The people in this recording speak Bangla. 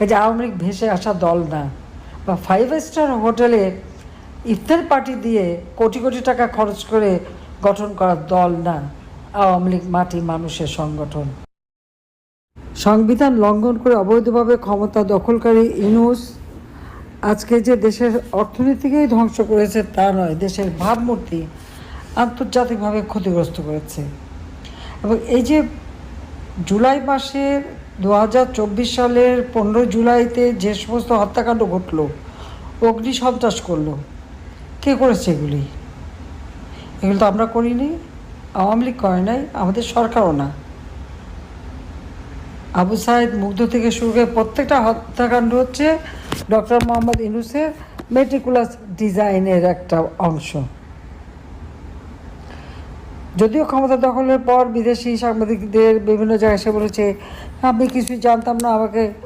কাজে আওয়ামী লীগ ভেসে আসা দল না, বা 5 স্টার হোটেলে ইফতার পার্টি দিয়ে কোটি কোটি টাকা খরচ করে গঠন করা দল না আওয়ামী লীগ। মাটি মানুষের সংগঠন। সংবিধান লঙ্ঘন করে অবৈধভাবে ক্ষমতা দখলকারী ইউনূস আজকে যে দেশের অর্থনীতিকেই ধ্বংস করেছে তা নয়, দেশের ভাবমূর্তি আন্তর্জাতিকভাবে ক্ষতিগ্রস্ত করেছে। এবং এই যে জুলাই মাসের 2024 সালের 15 জুলাইতে যে সমস্ত হত্যাকাণ্ড ঘটলো, অগ্নিসন্ত্রাস করলো, কে করেছে এগুলো তো আমরা করিনি, আওয়ামী লীগ করে নাই, আমাদের সরকারও না। আবু সাইদ, মুগ্ধ থেকে শুরু করে প্রত্যেকটা হত্যাকাণ্ড হচ্ছে ডক্টর মোহাম্মদ ইউনূসের মেটিকুলাস ডিজাইনের একটা অংশ। যদিও ক্ষমতা দখলের পর বিদেশি সাংবাদিকদের বিভিন্ন জায়গায় এসে বলেছে, আমি কিছুই জানতাম না, আমাকে